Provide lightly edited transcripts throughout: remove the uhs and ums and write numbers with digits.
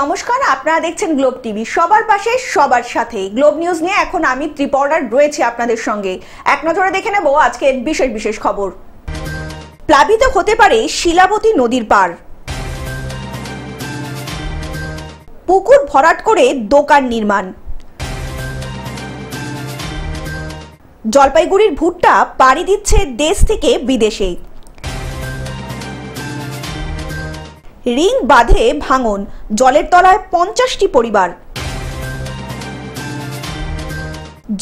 নমস্কার, আপনারা দেখছেন গ্লোব টিভি। সবার পাশে সবার সাথে গ্লোব নিউজ নিয়ে এখন আমি রিপোর্টার রয়েছে আপনাদের সঙ্গে। এক নজরে দেখে নেব আজকের বিশেষ বিশেষ খবর। প্লাবিত হতে পারে শিলাবতী নদীর পার, পুকুর ভরাট করে দোকান নির্মাণ, জলপাইগুড়ির ভুট্টা পাড়ি দিচ্ছে দেশ থেকে বিদেশে, রিং বাঁধে ভাঙন, জলের তলায় 50টি পরিবার,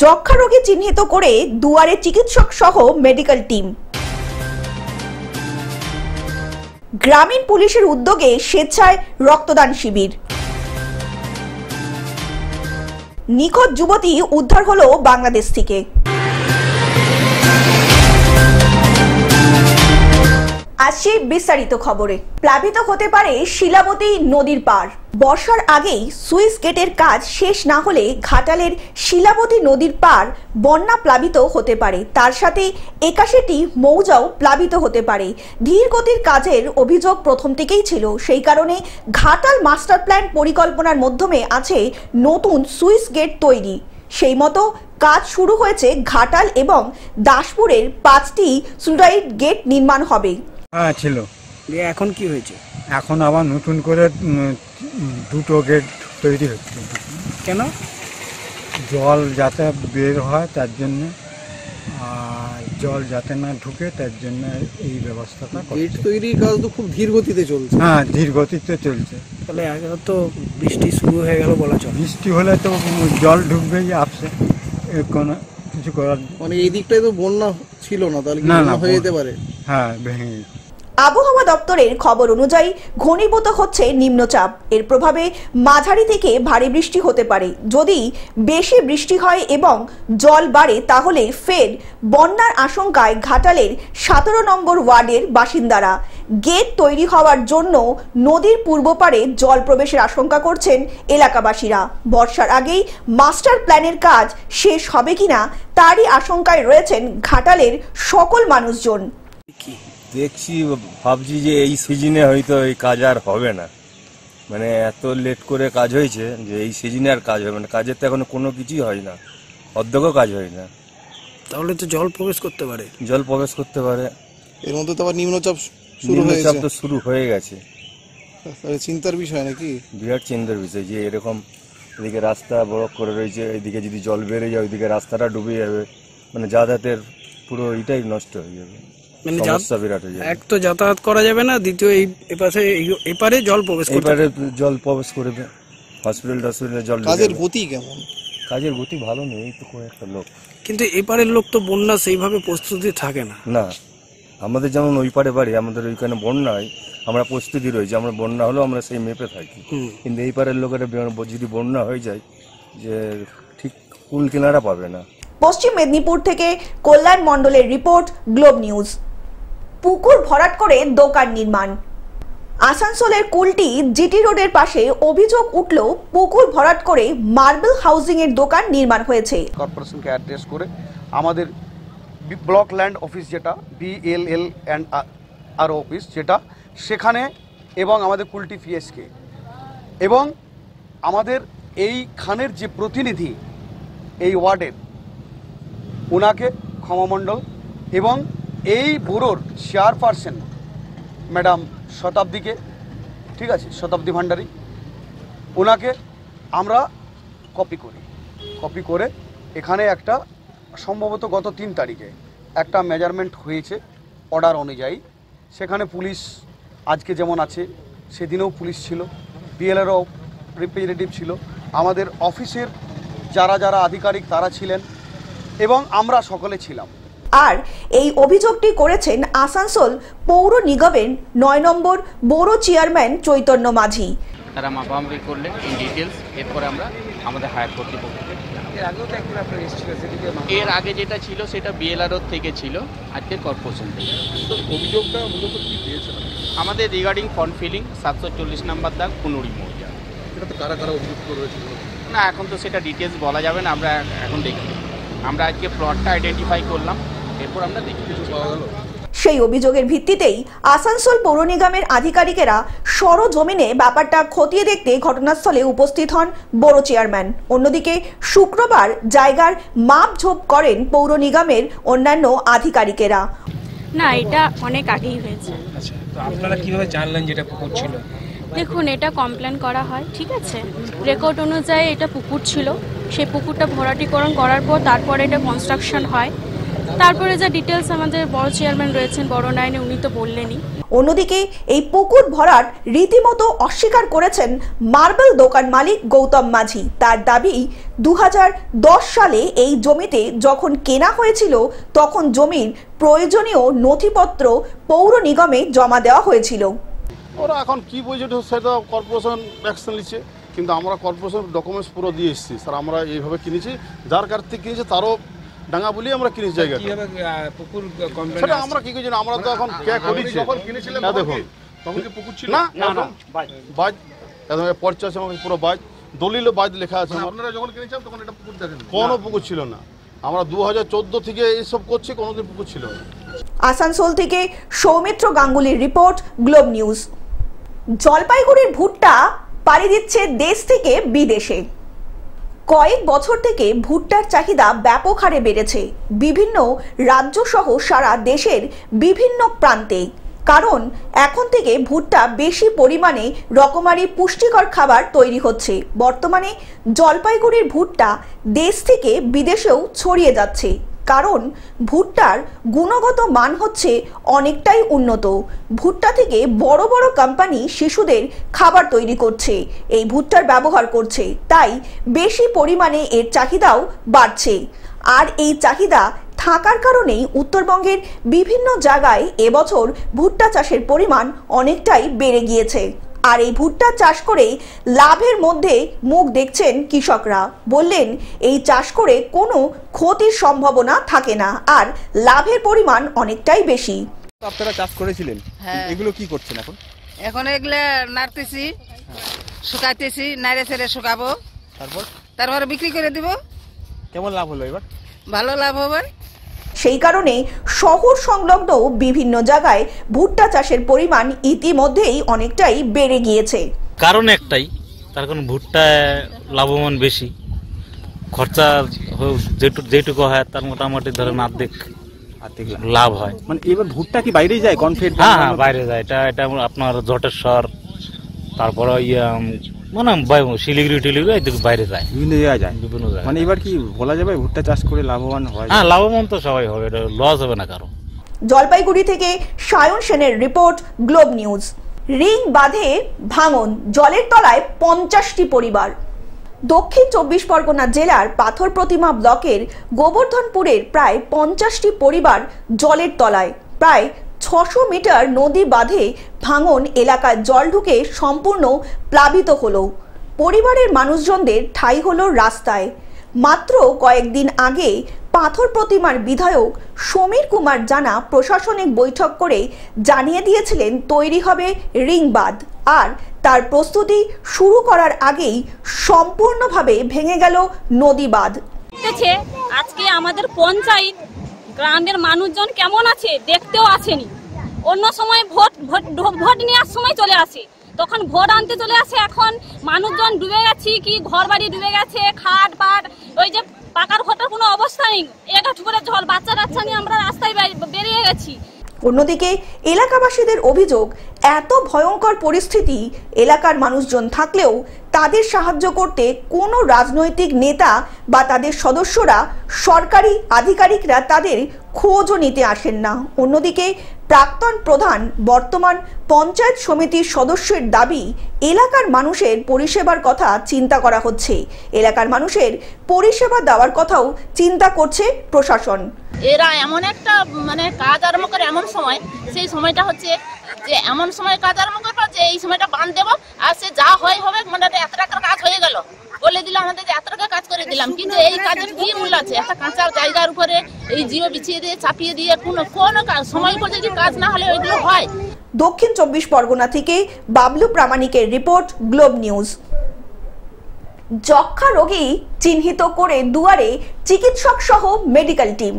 যক্ষ্মা রোগী চিহ্নিত করে দুয়ারে চিকিৎসক সহ মেডিকেল টিম, গ্রামীণ পুলিশের উদ্যোগে স্বেচ্ছায় রক্তদান শিবির, নিখোঁজ যুবতী উদ্ধার হলো বাংলাদেশ থেকে। আসছে বিস্তারিত খবরে। প্লাবিত হতে পারে শিলাবতী নদীর পার। বর্ষার আগেই সুইচ গেটের কাজ শেষ না হলে ঘাটালের শিলাবতী নদীর পার বন্যা প্লাবিত হতে পারে। তার সাথে 81টি মৌজাও প্লাবিত হতে পারে। ধীর গতির কাজের অভিযোগ প্রথম থেকেই ছিল, সেই কারণে ঘাটাল মাস্টার প্ল্যান পরিকল্পনার মাধ্যমে আছে নতুন সুইচ গেট তৈরি। সেই মতো কাজ শুরু হয়েছে ঘাটাল এবং দাসপুরের 5টি স্লুইস গেট নির্মাণ হবে। হ্যাঁ ছিল, এখন কি হয়েছে? এখন আবার নতুন করে দুটো গেট তৈরি হচ্ছে। কেন? জল যাতে বের হয় তার জন্য, আর জল যাতে না ঢুকে তার জন্য এই ব্যবস্থাটা। গেট তৈরির কাজ তো খুব ধীর গতিতে চলছে। হ্যাঁ, ধীর গতিতে চলছে। তাহলে আগে তো বৃষ্টি শুরু হয়ে গেল বলা চলে। বৃষ্টি হলে তো জল ঢুকবেই আপসে, কোনো কিছু করার। মানে এই দিকটায় তো বন্যা ছিল না, তাহলে কি বন্যা হয়ে যেতে পারে? হ্যাঁ, ভেঙে। আবহাওয়া দপ্তরের খবর অনুযায়ী ঘনীভূত হচ্ছে নিম্নচাপ। এর প্রভাবে মাঝারি থেকে ভারী বৃষ্টি হতে পারে। যদি বেশি বৃষ্টি হয় এবং জল বাড়ে তাহলে ফের বন্যার আশঙ্কায় ঘাটালের 17 নম্বর ওয়ার্ডের বাসিন্দারা। গেট তৈরি হওয়ার জন্য নদীর পূর্ব পারে জল প্রবেশের আশঙ্কা করছেন এলাকাবাসীরা। বর্ষার আগেই মাস্টার প্ল্যানের কাজ শেষ হবে কিনা তারই আশঙ্কায় রয়েছেন ঘাটালের সকল মানুষজন। দেখছি, ভাবছি যে এই সিজনে হয়তো এই কাজ আর হবে না। মানে এত লেট করে কাজ হয়েছে যে এই সিজনে আর কাজ হবে না। কাজের তো এখন কোনো কিছুই হয় না, অর্ধেকও কাজ হয় না। তাহলে তো জল প্রবেশ করতে পারে। জল প্রবেশ করতে পারে। এর মধ্যে তো আবার নিম্নচাপ তো শুরু হয়ে গেছে। চিন্তার বিষয় নাকি? বিরাট চিন্তার বিষয় যে এরকম এদিকে রাস্তা ব্লক করে রয়েছে, এদিকে যদি জল বেড়ে যায় ওইদিকে রাস্তাটা ডুবে যাবে, মানে যাতায়াতের পুরো এটাই নষ্ট হয়ে যাবে। এক তো যাতায়াত করা যাবে না, দ্বিতীয় এপারে জল প্রবেশ করবে। হসপিটাল জল। কাজের গতি কেমন? কাজের গতি ভালো নেই, এই তো কয়েকটা লোক। কিন্তু এপারের লোক তো বন্যা সেইভাবে প্রস্তুতি থাকে না। না, আমাদের যেমন ওই পারে বাড়ি, আমাদের ওইখানে বন্যা হয়, আমরা প্রস্তুতি রয়েছে। আমরা বন্যা হলেও আমরা সেই মেপে থাকি। কিন্তু এই পারের লোকেরা যদি বন্যা হয়ে যায় যে ঠিক কুল কিনারা পাবে না। পশ্চিম মেদিনীপুর থেকে কল্যাণ মণ্ডলের রিপোর্ট, গ্লোব নিউজ। পুকুর ভরাট করে দোকান নির্মাণ। আসানসোলের কুলটি জিটি রোডের পাশে অভিযোগ উঠল পুকুর ভরাট করে মার্বেল হাউজিং এর দোকান নির্মাণ হয়েছে। কর্পোরেশনকে অ্যাড্রেস করে আমাদের ব্লক ল্যান্ড অফিস যেটা BLL অ্যান্ড আর অফিস যেটা সেখানে, এবং আমাদের কুলটি PSK এবং আমাদের এইখানের যে প্রতিনিধি এই ওয়ার্ডের ওনাকে ক্ষমামণ্ডল এবং এই ব্যুরোর চেয়ারপারসন ম্যাডাম শতাব্দীকে, ঠিক আছে, শতাব্দী ভান্ডারী, ওনাকে আমরা কপি করে এখানে একটা সম্ভবত গত 3 তারিখে একটা মেজারমেন্ট হয়েছে অর্ডার অনুযায়ী। সেখানে পুলিশ আজকে যেমন আছে সেদিনেও পুলিশ ছিল, BLRও রিপ্রেজেন্টেটিভ ছিল, আমাদের অফিসের যারা আধিকারিক তারা ছিলেন এবং আমরা সকলে ছিলাম। আর এই অভিযোগটি করেছেন আসানসোল পৌর নিগমের 9 নম্বর বড় চেয়ারম্যান চৈতন্য মাঝি। তারা মাপামাপি করলেন ইন ডিটেলস, এরপরে আমরা আমাদের হায়ার কর্তৃপক্ষকে। এর আগে যেটা ছিল সেটা BLRও থেকে ছিল, আজকে কর্পোরেশন থেকে। অভিযোগটা মূলত কি পেয়েছে আমাদের রিগার্ডিং ফর্ম ফিলিং 740 নম্বর দাগ 15 মৌজা। এটা তো কারা অভিযোগ করেছিল না, এখন তো সেটা ডিটেলস বলা যাবে না, আমরা এখন দেখি। আমরা আজকে প্লটটা আইডেন্টিফাই করলাম, এরপর আমরা দেখি। সেই অভিযোগের ভিত্তিতেই আসানসোল পৌর নিগমের আধিকারিকেরা সরজমিনে ব্যাপারটা খতিয়ে দেখতে ঘটনাস্থলে উপস্থিত হন বড় চেয়ারম্যান। অন্যদিকে শুক্রবার জায়গার মাপঝোপ করেন পৌর নিগমের অন্যান্য আধিকারিকেরা। না, এটা অনেক আগেই হয়েছে। আচ্ছা, তো আপনারা কিভাবে জানলেন যেটা পুকুর ছিল? দেখুন, এটা কমপ্লেন করা হয়, ঠিক আছে, রেকর্ড অনুযায়ী এটা পুকুর ছিল, সেই পুকুরটা ভরাটিকরণ করার পর তারপরে এটা কনস্ট্রাকশন হয়, তারপরে যা ডিটেলস আমাদের বড় চেয়ারম্যান রয়েছেন বড় নাইনে উনি তো বললেনই। অন্যদিকে এই পুকুর ভরাট রীতিমতো অস্বীকার করেছেন মার্বেল দোকান মালিক গৌতম মাঝি। তার দাবি 2010 সালে এই জমিতে যখন কেনা হয়েছিল তখন জমির প্রয়োজনীয় নথিপত্র পৌর নিগমে জমা দেওয়া হয়েছিল। ওরা এখন কি বলছে সেটা কর্পোরেশন অ্যাকশন নিচ্ছে, কিন্তু আমরা কর্পোরেশন ডকুমেন্টস পুরো দিয়ে এসেছি। স্যার আমরা এইভাবে কিনেছি, যার কাছ থেকে কিনেছি তারও ডাঙ্গা বলি আমরা কিনেছি জায়গা। সেটা আমরা কি করছি, আমরা তো এখন কে করেছি দেখুন, তখন কি পুকুর ছিল না? বাজ একদম পর্চা আছে আমাকে, পুরো বাজ দলিল বাজ লেখা আছে। আপনারা যখন কিনেছেন তখন এটা পুকুর দেখেন? কোনো পুকুর ছিল না। আমরা 2014 থেকে এইসব করছি, কোনোদিন পুকুর ছিল না। আসানসোল থেকে সৌমিত্র গাঙ্গুলির রিপোর্ট, গ্লোব নিউজ। জলপাইগুড়ির ভুট্টা পাড়ি দিচ্ছে দেশ থেকে বিদেশে। কয়েক বছর থেকে ভুট্টার চাহিদা ব্যাপক হারে বেড়েছে বিভিন্ন রাজ্য সহ সারা দেশের বিভিন্ন প্রান্তে। কারণ এখন থেকে ভুট্টা বেশি পরিমাণে রকমারি পুষ্টিকর খাবার তৈরি হচ্ছে। বর্তমানে জলপাইগুড়ির ভুট্টা দেশ থেকে বিদেশেও ছড়িয়ে যাচ্ছে, কারণ ভুট্টার গুণগত মান হচ্ছে অনেকটাই উন্নত। ভুট্টা থেকে বড় বড় কোম্পানি শিশুদের খাবার তৈরি করছে, এই ভুট্টার ব্যবহার করছে, তাই বেশি পরিমাণে এর চাহিদাও বাড়ছে। আর এই চাহিদা থাকার কারণেই উত্তরবঙ্গের বিভিন্ন জায়গায় এবছর ভুট্টা চাষের পরিমাণ অনেকটাই বেড়ে গিয়েছে। আর এই ভুট্টা চাষ করে লাভের মধ্যে মুখ দেখছেন কৃষকরা। বললেন এই চাষ করে কোনো ক্ষতির সম্ভাবনা থাকে না, আর লাভের পরিমাণ অনেকটাই বেশি। আপনারা চাষ করেছিলেন, এগুলো কি করছেন এখন? এখন এগুলো নাড়তেছি, শুকাইতেছি, নাড়ে ছেড়ে শুকাবো, তারপর বিক্রি করে দিব। কেমন লাভ হলো এবার? ভালো লাভ হবে। সেই কারণে শহর সংলগ্ন বিভিন্ন জায়গায় ভুট্টা চাষের পরিমাণ ইতিমধ্যেই অনেকটাই বেড়ে গিয়েছে। কারণ একটাই, তার কারণ ভুট্টা লাভবান বেশি, খরচা যেটুকু হয় তার মোটামুটি ধরেন অর্ধেক লাভ হয়। মানে এবার ভুট্টা কি বাইরে যায়? কনফিড? হ্যাঁ, বাইরে যায়। এটা আপনার জটেশ্বর, তারপরে মানে শিলিগুড়ি টিলিগুড়ি এদিকে বাইরে যায়, বিভিন্ন জায়গায় যায়, বিভিন্ন জায়গায়। মানে এবার কি বলা যাবে ভুট্টা চাষ করে লাভবান হয়? হ্যাঁ, লাভবান তো সবাই হবে, এটা লস হবে না কারো। জলপাইগুড়ি থেকে সায়ন সেনের রিপোর্ট, গ্লোব নিউজ। রিং বাঁধে ভাঙন, জলের তলায় 50টি পরিবার। দক্ষিণ 24 পরগনা জেলার পাথর প্রতিমা ব্লকের গোবর্ধনপুরের প্রায় 50টি পরিবার জলের তলায়। প্রায় 600 মিটার নদী বাঁধে ভাঙন এলাকায় জল ঢুকে সম্পূর্ণ প্লাবিত হলো। পরিবারের মানুষজনদের ঠাঁই হলো রাস্তায়। মাত্র কয়েকদিন আগে পাথর প্রতিমার বিধায়ক সমীর কুমার জানা প্রশাসনিক বৈঠক করে জানিয়ে দিয়েছিলেন তৈরি হবে রিং বাঁধ, আর তার প্রস্তুতি শুরু করার আগেই সম্পূর্ণভাবে ভেঙে গেল নদী বাঁধ। আজকে আমাদের পঞ্চায়েত গ্রামের মানুষজন কেমন আছে দেখতেও আসেনি। অন্য সময় ভোট নেওয়ার সময় চলে আসে, তখন ভোট আনতে চলে আসে। এখন মানুষজন ডুবে গেছে, কি ঘর বাড়ি ডুবে গেছে, খাট পাট, ওই যে পাকার ঘরটার কোনো অবস্থা নেই, এগাঠ করে জল, বাচ্চা কাচ্চা নিয়ে আমরা রাস্তায় বেরিয়ে গেছি। অন্যদিকে এলাকাবাসীদের অভিযোগ, এত ভয়ঙ্কর পরিস্থিতি এলাকার মানুষজন থাকলেও তাদের সাহায্য করতে কোনো রাজনৈতিক নেতা বা তাদের সদস্যরা, সরকারি আধিকারিকরা তাদের খোঁজও নিতে আসেন না। অন্যদিকে প্রাক্তন প্রধান বর্তমান পঞ্চায়েত সমিতির সদস্যের দাবি, এলাকার মানুষের পরিষেবার কথা চিন্তা করা হচ্ছে, এলাকার মানুষের পরিষেবা দেওয়ার কথাও চিন্তা করছে প্রশাসন। এরা এমন একটা কাজ আরম্ভ করে এমন সময়, সেই সময়টা হচ্ছে যে এমন সময় কাজ আরম্ভ করবো যে এই সময়টা বাঁধ দেবো, আর সে যা হয় হবে, এত টাকার কাজ হয়ে গেল বলে দিল আমাদের যে এত টাকা কাজ করে দিলাম, কিন্তু এই কাজের কি মূল্য আছে? একটা কাঁচা জায়গার উপরে এই জিও বিছিয়ে দিয়ে চাপিয়ে দিয়ে কোনো সময় করে যদি কাজ না হলে ওইগুলো হয়। দক্ষিণ 24 পরগনা থেকে বাবলু প্রামাণিকের রিপোর্ট, গ্লোব নিউজ। যক্ষা রোগী চিহ্নিত করে দুয়ারে চিকিৎসক সহ মেডিকেল টিম।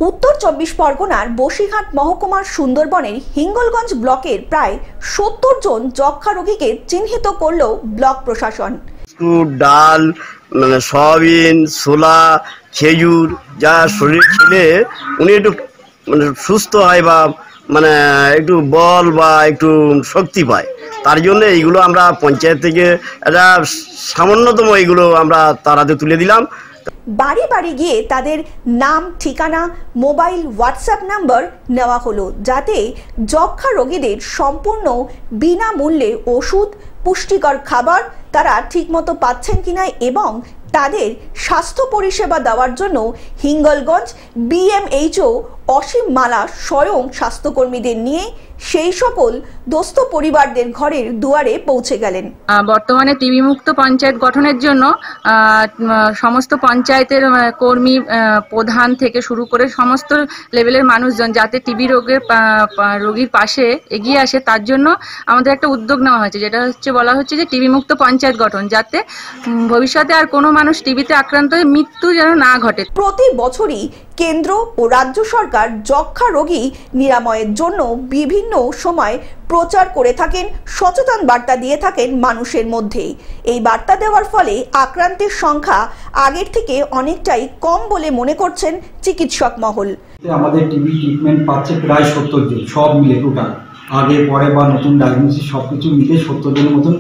উত্তর 24 পরগনার বসিরহাট মহকুমার সুন্দরবনের হিঙ্গলগঞ্জ ব্লকের প্রায় 70 জন যক্ষ্মা রোগীকে চিহ্নিত করল ব্লক প্রশাসন। ডাল, মানে সয়াবিন, ছোলা, খেজুর যা শরীরে খেলে উনি একটু মানে সুস্থ হয় বা মানে একটু বল বা একটু শক্তি পায়, তার জন্য এইগুলো আমরা পঞ্চায়েত থেকে একটা সামান্যতম এইগুলো আমরা তার হাতে তুলে দিলাম। বাড়ি বাড়ি গিয়ে তাদের নাম, ঠিকানা, মোবাইল, হোয়াটসঅ্যাপ নাম্বার নেওয়া হলো, যাতে যক্ষ্মা রোগীদের সম্পূর্ণ বিনামূল্যে ওষুধ, পুষ্টিকর খাবার তারা ঠিকমতো পাচ্ছেন কিনা এবং তাদের স্বাস্থ্য পরিষেবা দেওয়ার জন্য হিঙ্গলগঞ্জ BMHO অসীম মালা স্বয়ং স্বাস্থ্যকর্মীদের নিয়ে সেই সকল দোস্ত পরিবারদের ঘরের দুয়ারে পৌঁছে গেলেন। বর্তমানে টিবি মুক্ত পঞ্চায়েত গঠনের জন্য সমস্ত পঞ্চায়েতের কর্মী, প্রধান থেকে শুরু করে সমস্ত লেভেলের মানুষজন যাতে টিবি রোগীর পাশে এগিয়ে আসে, তার জন্য আমাদের একটা উদ্যোগ নেওয়া হয়েছে, যেটা হচ্ছে বলা হচ্ছে যে টিবি মুক্ত পঞ্চায়েত গঠন, যাতে ভবিষ্যতে আর কোনো মানুষ টিবিতে আক্রান্ত হয়ে মৃত্যু যেন না ঘটে। প্রতি বছরই কেন্দ্র ও রাজ্য সরকার যক্ষ্মা রোগী নিরাময়ের জন্য বিভিন্ন সময় প্রচার করে থাকেন, সচেতন বার্তা দিয়ে থাকেন মানুষের মধ্যে। এই বার্তা দেওয়ার ফলে আক্রান্তের সংখ্যা আগের থেকে অনেকটাই কম বলে মনে করছেন চিকিৎসক মহল। আমাদের টিবি ট্রিটমেন্ট পাচ্ছে প্রায় 70 জন, সব মিলে টোটাল আগে পরে বা নতুন ডায়াগনোসিস সবকিছু মিলে 70 জনের মতন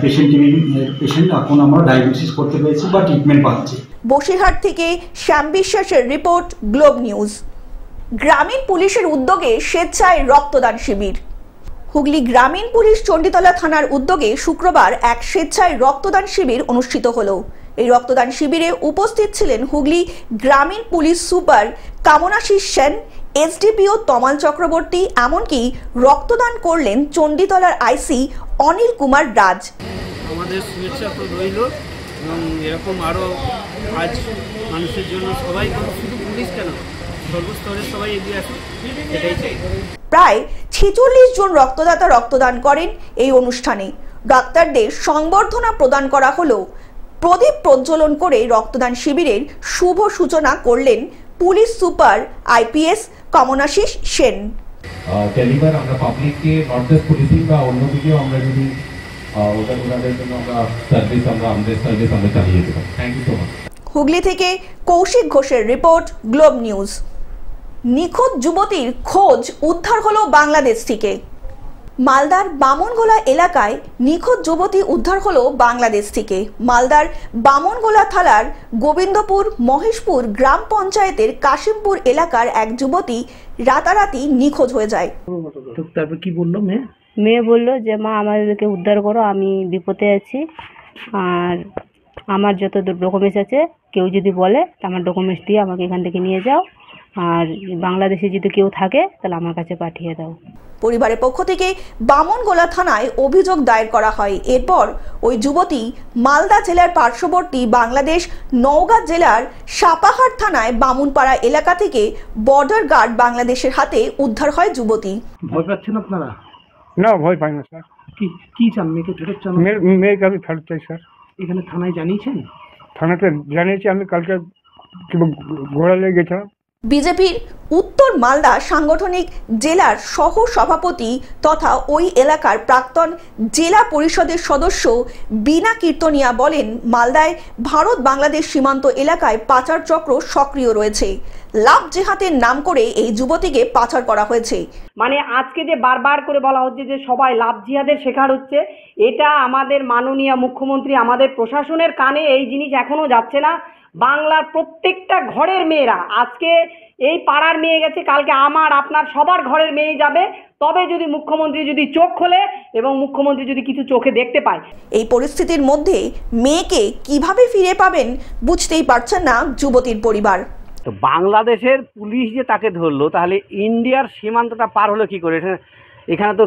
পেশেন্ট এখন আমরা ডায়াগনোসিস করতে পেরেছি বা ট্রিটমেন্ট পাচ্ছি। বসিরহাট থেকে শ্যাম বিশ্বাসের রিপোর্ট, গ্লোব নিউজ। গ্রামীণ পুলিশের উদ্যোগে স্বেচ্ছায় রক্তদান শিবির। হুগলি গ্রামীণ পুলিশ চণ্ডীতলা থানার উদ্যোগে শুক্রবার এক স্বেচ্ছায় রক্তদান শিবির অনুষ্ঠিত হলো। এই রক্তদান শিবিরে উপস্থিত ছিলেন হুগলি গ্রামীণ police super Kamanashis Sen, SDPO তমাল চক্রবর্তী, এমনকি রক্তদান করলেন চণ্ডীতলার IC অনিল কুমার রাজ। আমাদের শুভেচ্ছা তো রইল এবং এরকম আরও আজ মানুষের জন্য সবাই, শুধু পুলিশ কেন, সর্বস্তরের সবাই এগিয়ে আসুন, এটাই চাই। প্রায় 46 জন রক্তদাতা রক্তদান করেন এই অনুষ্ঠানে। ডাক্তারদের সংবর্ধনা প্রদান করা হলো। প্রদীপ প্রজ্বলন করে রক্তদান শিবিরের শুভ সূচনা করলেন police super IPS Kamanashis Sen. Deliver আমরা পাবলিককে নট জাস্ট পুলিশিং বা অন্যদিকেও আমরা যদি ওনাদের জন্য আমরা সার্ভিস আমরা চালিয়ে দেব। Thank you so much. Hooghly থেকে কৌশিক ঘোষের রিপোর্ট, গ্লোব নিউজ। নিখোঁজ যুবতীর খোঁজ উদ্ধার হলো বাংলাদেশ থেকে। মালদার বামনগোলা এলাকায় নিখোঁজ যুবতী উদ্ধার হলো বাংলাদেশ থেকে। মালদার বামনগোলা থানার গোবিন্দপুর মহেশপুর গ্রাম পঞ্চায়েতের কাশিমপুর এলাকার এক যুবতী রাতারাতি নিখোঁজ হয়ে যায়। তারপর কি বললো মেয়ে বললো যে মা আমাদেরকে উদ্ধার করো, আমি বিপদে আছি, আর আমার যত ডকুমেন্টস আছে কেউ যদি বলে আমার ডকুমেন্টস দিয়ে আমাকে এখান থেকে নিয়ে যাও, আর বাংলাদেশে যদি কেউ থাকে তাহলে আমার কাছে পাঠিয়ে দাও। পরিবারের পক্ষ থেকে বামনগোলা থানায় অভিযোগ দায়ের করা হয়। এরপর ওই যুবতী মালদা জেলার পার্শ্ববর্তী বাংলাদেশ নওগাঁ জেলার সাপাহার থানায় বামুনপাড়া এলাকা থেকে বর্ডার গার্ড বাংলাদেশের হাতে উদ্ধার হয় যুবতী। ভয় পাচ্ছেন আপনারা? না, ভয় পাই না স্যার। কি চান? মেয়েকে ফেরত চান? মেয়েকে আমি ফেরত চাই স্যার। এখানে থানায় জানিয়েছেন? থানাতে জানিয়েছি, আমি কালকে ঘোড়া লেগে গেছিলাম। বিজেপির উত্তর মালদা সাংগঠনিক জেলার সহ সভাপতি তথা ওই এলাকার প্রাক্তন জেলা পরিষদের সদস্য বিনা কীর্তনিয়া বলেন, মালদায় ভারত বাংলাদেশ সীমান্ত এলাকায় পাচার চক্র সক্রিয় রয়েছে। লাভ জেহাদের নাম করে এই যুবতীকে পাচার করা হয়েছে। মানে আজকে যে বারবার করে বলা হচ্ছে যে সবাই লাভ জিহাদের শিকার হচ্ছে, এটা আমাদের মাননীয় মুখ্যমন্ত্রী, আমাদের প্রশাসনের কানে এই জিনিস এখনো যাচ্ছে না। বাংলার প্রত্যেকটা ঘরের মেয়েরা, আজকে এই পাড়ার মেয়ে গেছে, কালকে আমার আপনার সবার ঘরের মেয়ে যাবে, তবে যদি মুখ্যমন্ত্রী যদি চোখ খোলে এবং মুখ্যমন্ত্রী যদি কিছু চোখে দেখতে পায়। এই পরিস্থিতির মধ্যে মেয়েকে কিভাবে ফিরে পাবেন বুঝতেই পারছেন না যুবতীর পরিবার। তো বাংলাদেশের পুলিশ যে তাকে ধরলো, তাহলে ইন্ডিয়ার সীমান্তটা পার হলো কি করে? এখানে তো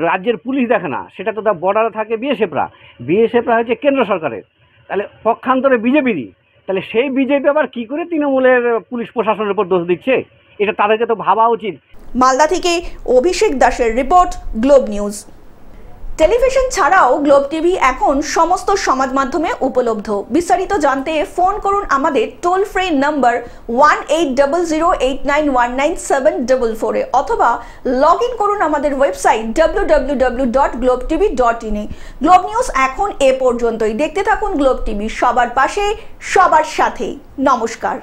রাজ্যের পুলিশ দেখে না, সেটা তো বর্ডারে থাকে বিএসএফরা হচ্ছে কেন্দ্র সরকারের, তাহলে পক্ষান্তরে বিজেপিরই। তাহলে সেই বিজেপি আবার কি করে তৃণমূলের পুলিশ প্রশাসনের উপর দোষ দিচ্ছে? এটা তাদেরকে তো ভাবা উচিত। মালদা থেকে অভিষেক দাসের রিপোর্ট, গ্লোব নিউজ। টেলিভিশন ছাড়াও গ্লোব টিভি এখন সমস্ত সমাজ মাধ্যমে উপলব্ধ। বিস্তারিত জানতে ফোন করুন আমাদের টোল ফ্রি নাম্বার 1800891974 এ অথবা লগ ইন করুন আমাদের ওয়েবসাইট www.globetv.in এ। গ্লোব নিউজ এখন এ পর্যন্তই। দেখতে থাকুন গ্লোব টিভি, সবার পাশে সবার সাথে। নমস্কার।